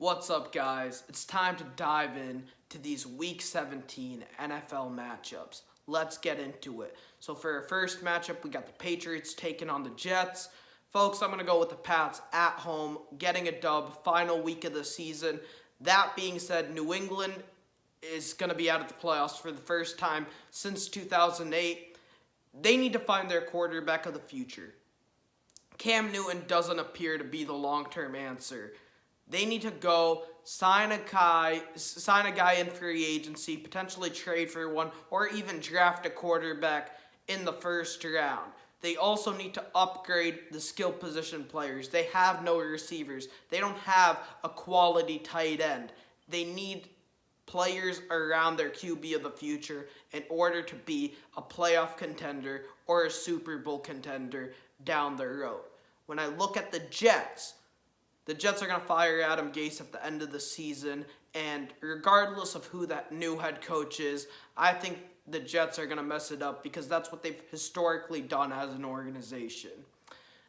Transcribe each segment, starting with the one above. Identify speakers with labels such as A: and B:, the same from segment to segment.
A: What's up, guys? It's time to dive in to these Week 17 NFL matchups. Let's get into it. So for our first matchup, we got the Patriots taking on the Jets. Folks, I'm going to go with the Pats at home, getting a dub, final week of the season. That being said, New England is going to be out of the playoffs for the first time since 2008. They need to find their quarterback of the future. Cam Newton doesn't appear to be the long-term answer. They need to go sign a guy in free agency, potentially trade for one, or even draft a quarterback in the first round. They also need to upgrade the skill position players. They have no receivers. They don't have a quality tight end. They need players around their QB of the future in order to be a playoff contender or a Super Bowl contender down the road. When I look at the Jets are going to fire Adam Gase at the end of the season, and regardless of who that new head coach is, I think the Jets are going to mess it up because that's what they've historically done as an organization.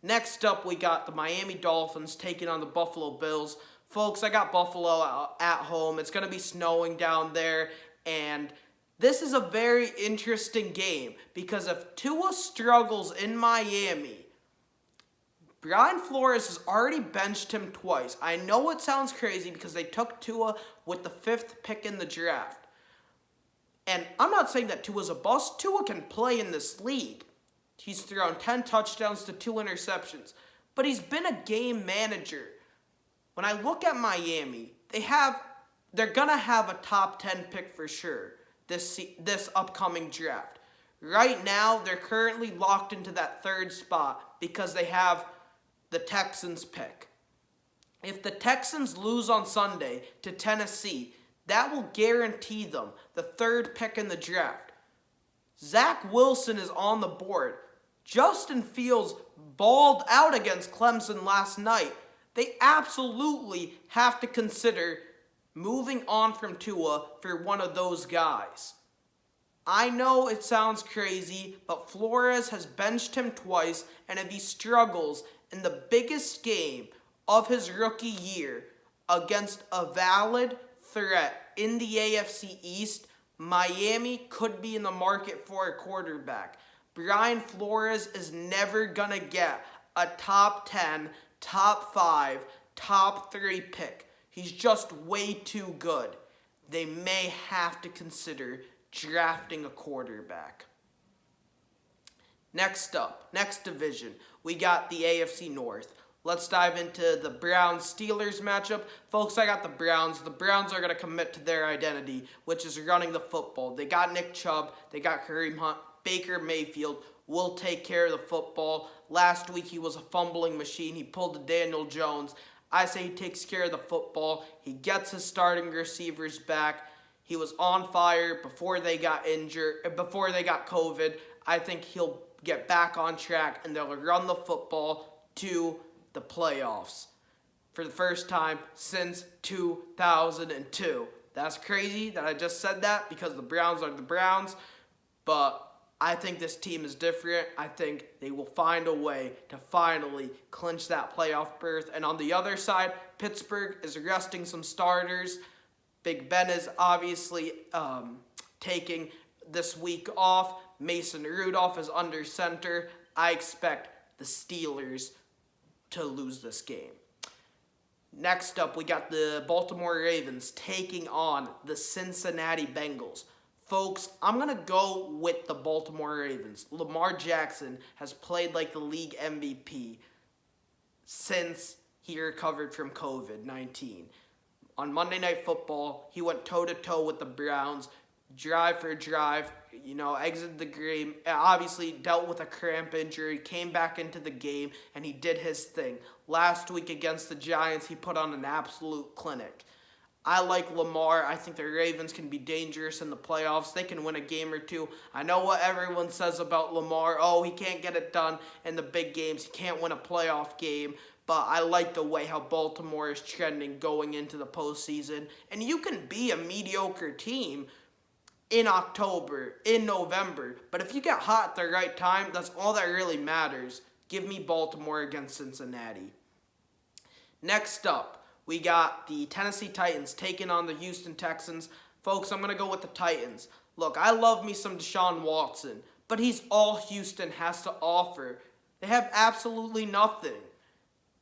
A: Next up, we got the Miami Dolphins taking on the Buffalo Bills. Folks, I got Buffalo at home. It's going to be snowing down there, and this is a very interesting game because if Tua struggles in Miami, Brian Flores has already benched him twice. I know it sounds crazy because they took Tua with the 5th pick in the draft. And I'm not saying that Tua's a bust. Tua can play in this league. He's thrown 10 touchdowns to 2 interceptions. But he's been a game manager. When I look at Miami, they're going to have a top 10 pick for sure this upcoming draft. Right now, they're currently locked into that 3rd spot because they have the Texans pick. If the Texans lose on Sunday to Tennessee, that will guarantee them the 3rd pick in the draft. Zach Wilson is on the board. Justin Fields balled out against Clemson last night. They absolutely have to consider moving on from Tua for one of those guys. I know it sounds crazy, but Flores has benched him twice, and if he struggles in the biggest game of his rookie year against a valid threat in the AFC East, Miami could be in the market for a quarterback. Brian Flores is never going to get a top 10, top 5, top 3 pick. He's just way too good. They may have to consider drafting a quarterback. Next up, next division, we got the AFC North. Let's dive into the Browns-Steelers matchup. Folks, I got the Browns. The Browns are going to commit to their identity, which is running the football. They got Nick Chubb. They got Kareem Hunt. Baker Mayfield will take care of the football. Last week, he was a fumbling machine. He pulled a Daniel Jones. I say he takes care of the football. He gets his starting receivers back. He was on fire before they got COVID. I think he'll get back on track, and they'll run the football to the playoffs for the first time since 2002. That's crazy that I just said that because the Browns are the Browns, but I think this team is different. I think they will find a way to finally clinch that playoff berth. And on the other side, Pittsburgh is resting some starters. Big Ben is obviously taking this week off. Mason Rudolph is under center. I expect the Steelers to lose this game. Next up, we got the Baltimore Ravens taking on the Cincinnati Bengals. Folks, I'm going to go with the Baltimore Ravens. Lamar Jackson has played like the league MVP since he recovered from COVID-19. On Monday Night Football, he went toe-to-toe with the Browns, drive for drive, exited the game, obviously dealt with a cramp injury, came back into the game, and he did his thing. Last week against the Giants, he put on an absolute clinic. I like Lamar. I think the Ravens can be dangerous in the playoffs. They can win a game or two. I know what everyone says about Lamar. Oh, he can't get it done in the big games. He can't win a playoff game. But I like the way how Baltimore is trending going into the postseason. And you can be a mediocre team in October, in November. But if you get hot at the right time, that's all that really matters. Give me Baltimore against Cincinnati. Next up, we got the Tennessee Titans taking on the Houston Texans. Folks, I'm going to go with the Titans. Look, I love me some Deshaun Watson, but he's all Houston has to offer. They have absolutely nothing.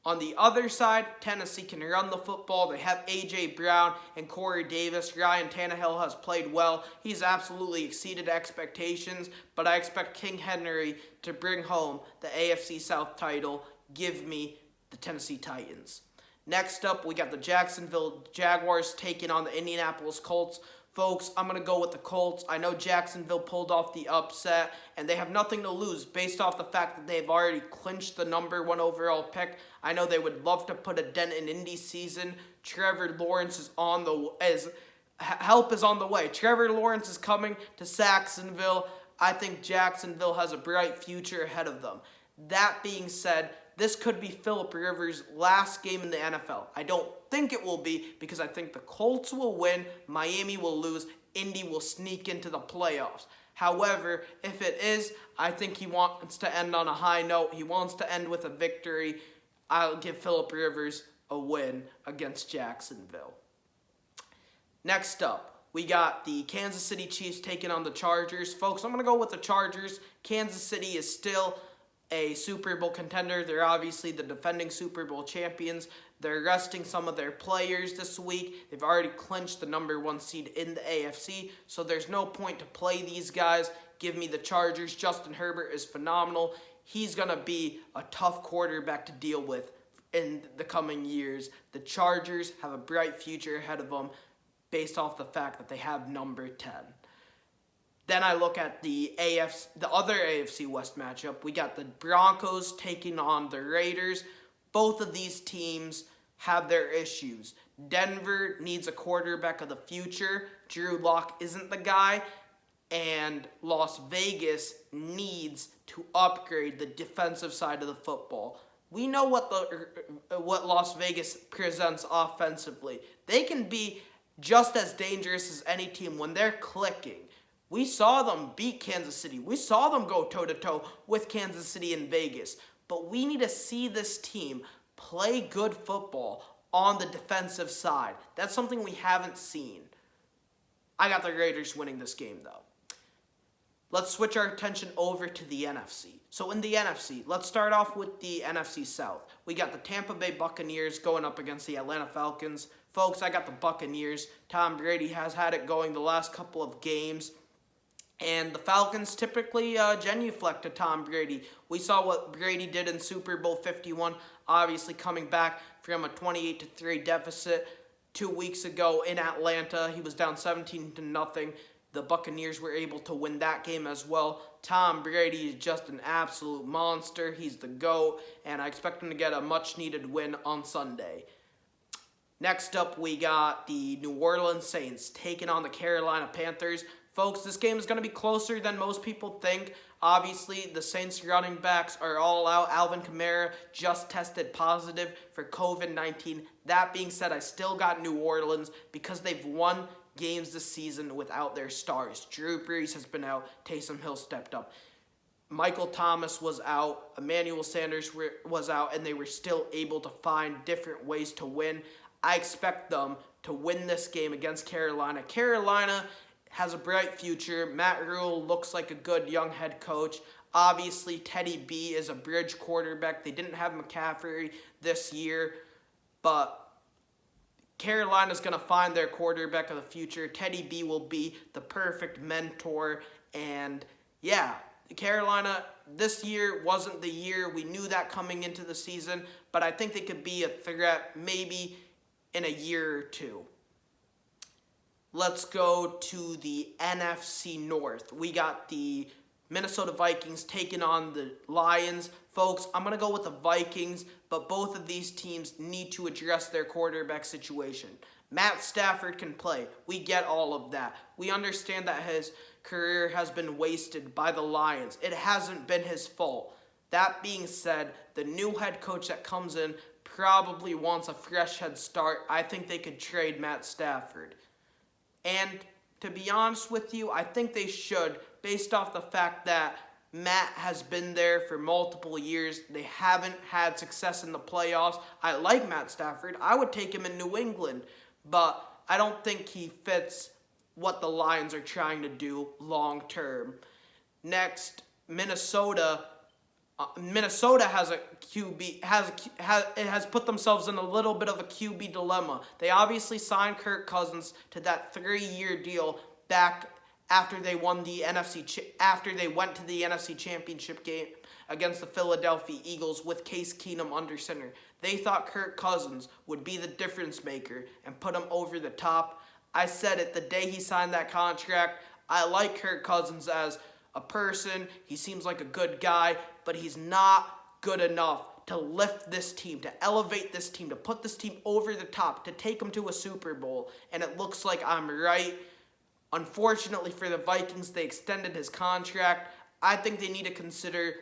A: On the other side, Tennessee can run the football. They have A.J. Brown and Corey Davis. Ryan Tannehill has played well. He's absolutely exceeded expectations, but I expect King Henry to bring home the AFC South title. Give me the Tennessee Titans. Next up, we got the Jacksonville Jaguars taking on the Indianapolis Colts. Folks, I'm going to go with the Colts. I know Jacksonville pulled off the upset, and they have nothing to lose based off the fact that they've already clinched the number 1 overall pick. I know they would love to put a dent in Indy's season. Trevor Lawrence is help is on the way. Trevor Lawrence is coming to Jacksonville. I think Jacksonville has a bright future ahead of them. That being said, this could be Phillip Rivers' last game in the NFL. I don't think it will be because I think the Colts will win, Miami will lose, Indy will sneak into the playoffs. However, if it is, I think he wants to end on a high note. He wants to end with a victory. I'll give Phillip Rivers a win against Jacksonville. Next up, we got the Kansas City Chiefs taking on the Chargers. Folks, I'm going to go with the Chargers. Kansas City is still a Super Bowl contender. They're obviously the defending Super Bowl champions. They're resting some of their players this week. They've already clinched the number 1 seed in the AFC, so there's no point to play these guys. Give me the Chargers. Justin Herbert is phenomenal. He's going to be a tough quarterback to deal with in the coming years. The Chargers have a bright future ahead of them based off the fact that they have number 10. Then I look at the other AFC West matchup. We got the Broncos taking on the Raiders. Both of these teams have their issues. Denver needs a quarterback of the future. Drew Lock isn't the guy. And Las Vegas needs to upgrade the defensive side of the football. We know what Las Vegas presents offensively. They can be just as dangerous as any team when they're clicking. We saw them beat Kansas City. We saw them go toe-to-toe with Kansas City in Vegas. But we need to see this team play good football on the defensive side. That's something we haven't seen. I got the Raiders winning this game, though. Let's switch our attention over to the NFC. So in the NFC, let's start off with the NFC South. We got the Tampa Bay Buccaneers going up against the Atlanta Falcons. Folks, I got the Buccaneers. Tom Brady has had it going the last couple of games. And the Falcons typically genuflect to Tom Brady. We saw what Brady did in Super Bowl 51, obviously coming back from a 28-3 deficit 2 weeks ago in Atlanta. He was down 17-0. The Buccaneers were able to win that game as well. Tom Brady is just an absolute monster. He's the GOAT, and I expect him to get a much-needed win on Sunday. Next up, we got the New Orleans Saints taking on the Carolina Panthers. Folks, this game is going to be closer than most people think. Obviously, the Saints running backs are all out. Alvin Kamara just tested positive for COVID-19. That being said, I still got New Orleans because they've won games this season without their stars. Drew Brees has been out. Taysom Hill stepped up. Michael Thomas was out. Emmanuel Sanders was out, and they were still able to find different ways to win. I expect them to win this game against Carolina. Carolina has a bright future. Matt Rule looks like a good young head coach. Obviously, Teddy B is a bridge quarterback. They didn't have McCaffrey this year, but Carolina's going to find their quarterback of the future. Teddy B will be the perfect mentor. And yeah, Carolina, this year wasn't the year. We knew that coming into the season, but I think they could be a threat maybe in a year or two. Let's go to the NFC North. We got the Minnesota Vikings taking on the Lions. Folks, I'm going to go with the Vikings, but both of these teams need to address their quarterback situation. Matt Stafford can play. We get all of that. We understand that his career has been wasted by the Lions. It hasn't been his fault. That being said, the new head coach that comes in probably wants a fresh head start. I think they could trade Matt Stafford. And to be honest with you, I think they should, based off the fact that Matt has been there for multiple years. They haven't had success in the playoffs. I like Matt Stafford. I would take him in New England, but I don't think he fits what the Lions are trying to do long term. Next, Minnesota. Minnesota has a QB has put themselves in a little bit of a QB dilemma. They obviously signed Kirk Cousins to that 3-year deal back after they won the after they went to the NFC Championship game against the Philadelphia Eagles with Case Keenum under center. They thought Kirk Cousins would be the difference maker and put him over the top. I said it the day he signed that contract. I like Kirk Cousins as a person. He seems like a good guy, but he's not good enough to lift this team, to elevate this team, to put this team over the top, to take them to a Super Bowl. And it looks like I'm right. Unfortunately for the Vikings, they extended his contract. I think they need to consider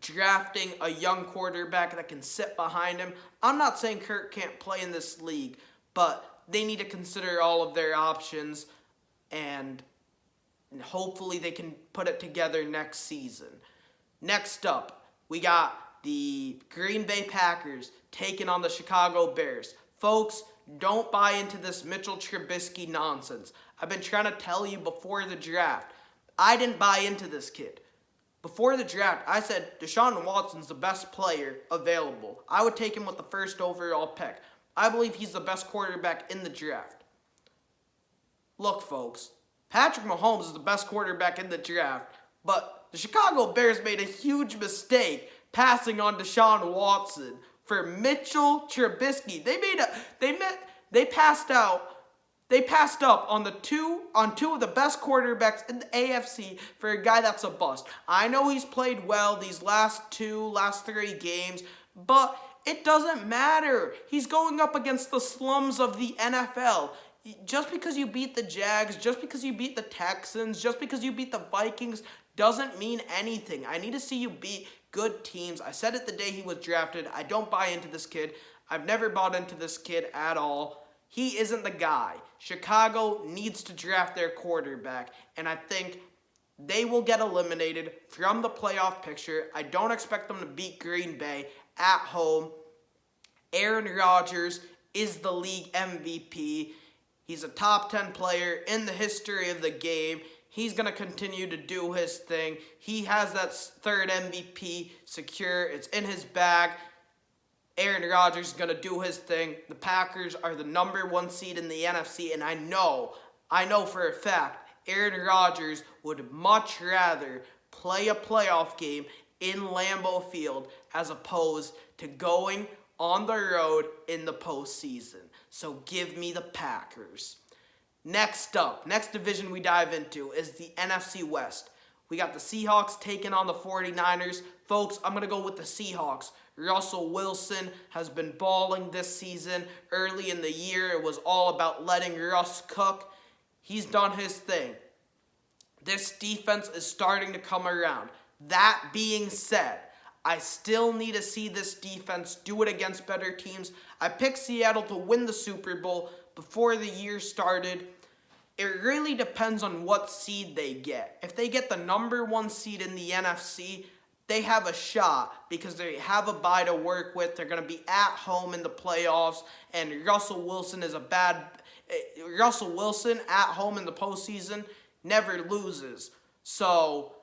A: drafting a young quarterback that can sit behind him. I'm not saying Kirk can't play in this league, but they need to consider all of their options, and hopefully they can put it together next season. Next up, we got the Green Bay Packers taking on the Chicago Bears. Folks, don't buy into this Mitchell Trubisky nonsense. I've been trying to tell you before the draft. I didn't buy into this kid. Before the draft, I said Deshaun Watson's the best player available. I would take him with the first overall pick. I believe he's the best quarterback in the draft. Look, folks, Patrick Mahomes is the best quarterback in the draft, but the Chicago Bears made a huge mistake passing on Deshaun Watson for Mitchell Trubisky. They passed up on two of the best quarterbacks in the AFC for a guy that's a bust. I know he's played well these last 3 games, but it doesn't matter. He's going up against the slums of the NFL. Just because you beat the Jags, just because you beat the Texans, just because you beat the Vikings doesn't mean anything. I need to see you beat good teams. I said it the day he was drafted. I don't buy into this kid. I've never bought into this kid at all. He isn't the guy. Chicago needs to draft their quarterback, and I think they will get eliminated from the playoff picture. I don't expect them to beat Green Bay at home. Aaron Rodgers is the league MVP. He's a top 10 player in the history of the game. He's going to continue to do his thing. He has that third MVP secure. It's in his bag. Aaron Rodgers is going to do his thing. The Packers are the number 1 seed in the NFC, and I know for a fact Aaron Rodgers would much rather play a playoff game in Lambeau Field as opposed to going on the road in the postseason. So give me the Packers. Next up, next division we dive into is the NFC West. We got the Seahawks taking on the 49ers. Folks, I'm going to go with the Seahawks. Russell Wilson has been balling this season. Early in the year, it was all about letting Russ cook. He's done his thing. This defense is starting to come around. That being said, I still need to see this defense do it against better teams. I picked Seattle to win the Super Bowl before the year started. It really depends on what seed they get. If they get the number 1 seed in the NFC, they have a shot because they have a bye to work with. They're going to be at home in the playoffs, and Russell Wilson at home in the postseason never loses. So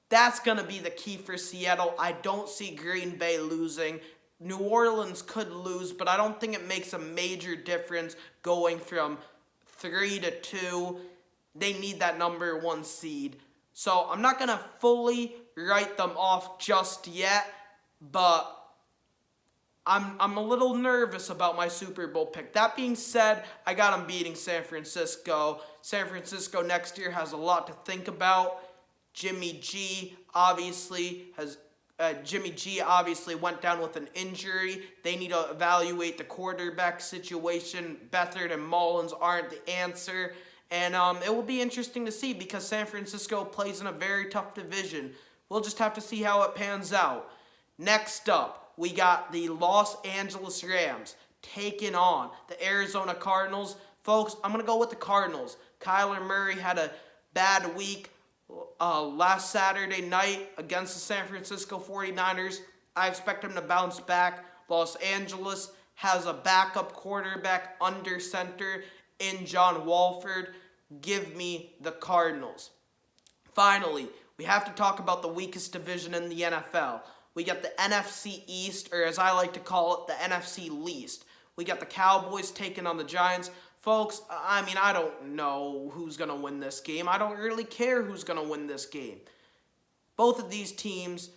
A: that's going to be the key for Seattle. I don't see Green Bay losing. New Orleans could lose, but I don't think it makes a major difference going from 3-2. They need that number 1 seed. So I'm not going to fully write them off just yet, but I'm a little nervous about my Super Bowl pick. That being said, I got them beating San Francisco. San Francisco next year has a lot to think about. Jimmy G obviously went down with an injury. They need to evaluate the quarterback situation. Beathard and Mullins aren't the answer. And it will be interesting to see because San Francisco plays in a very tough division. We'll just have to see how it pans out. Next up, we got the Los Angeles Rams taking on the Arizona Cardinals. Folks, I'm going to go with the Cardinals. Kyler Murray had a bad week last Saturday night against the San Francisco 49ers. I expect him to bounce back. Los Angeles has a backup quarterback under center in John Wolford. Give me the Cardinals. Finally, we have to talk about the weakest division in the NFL. We got the NFC East, or as I like to call it, the NFC Least. We got the Cowboys taking on the Giants. Folks, I don't know who's going to win this game. I don't really care who's going to win this game. Both of these teams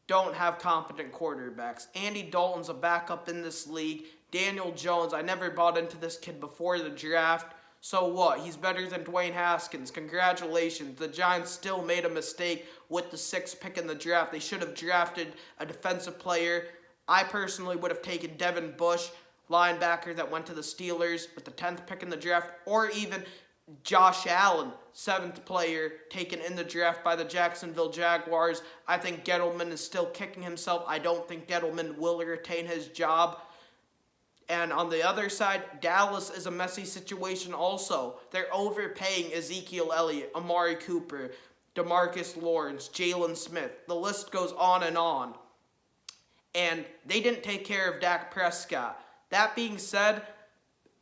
A: don't have competent quarterbacks. Andy Dalton's a backup in this league. Daniel Jones, I never bought into this kid before the draft. So what? He's better than Dwayne Haskins. Congratulations. The Giants still made a mistake with the 6th pick in the draft. They should have drafted a defensive player. I personally would have taken Devin Bush, linebacker that went to the Steelers with the 10th pick in the draft, or even Josh Allen, 7th player taken in the draft by the Jacksonville Jaguars. I think Gettleman is still kicking himself. I don't think Gettleman will retain his job. And on the other side, Dallas is a messy situation also. They're overpaying Ezekiel Elliott, Amari Cooper, DeMarcus Lawrence, Jalen Smith. The list goes on. And they didn't take care of Dak Prescott. That being said,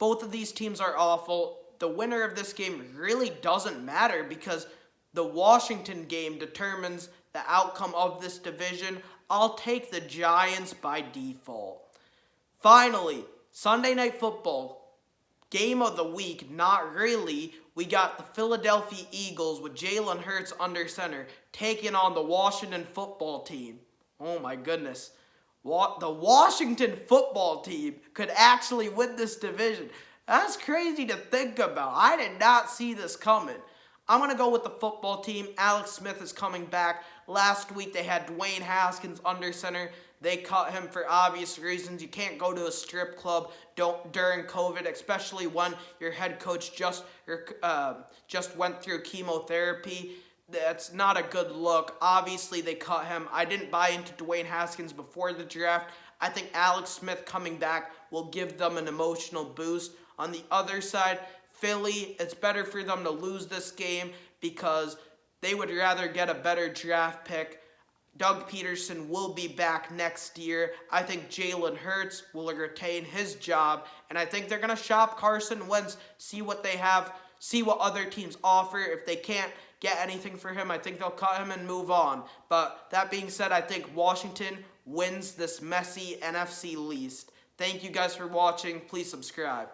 A: both of these teams are awful. The winner of this game really doesn't matter because the Washington game determines the outcome of this division. I'll take the Giants by default. Finally, Sunday Night Football, game of the week, not really. We got the Philadelphia Eagles with Jalen Hurts under center taking on the Washington football team. Oh my goodness. The Washington football team could actually win this division. That's crazy to think about. I did not see this coming. I'm going to go with the football team. Alex Smith is coming back. Last week they had Dwayne Haskins under center. They cut him for obvious reasons. You can't go to a strip club during COVID, especially when your head coach just went through chemotherapy. That's not a good look. Obviously, they cut him. I didn't buy into Dwayne Haskins before the draft. I think Alex Smith coming back will give them an emotional boost. On the other side, Philly, it's better for them to lose this game because they would rather get a better draft pick. Doug Peterson will be back next year. I think Jalen Hurts will retain his job. And I think they're going to shop Carson Wentz, see what they have, see what other teams offer. If they can't get anything for him, I think they'll cut him and move on. But that being said, I think Washington wins this messy NFC Least. Thank you guys for watching. Please subscribe.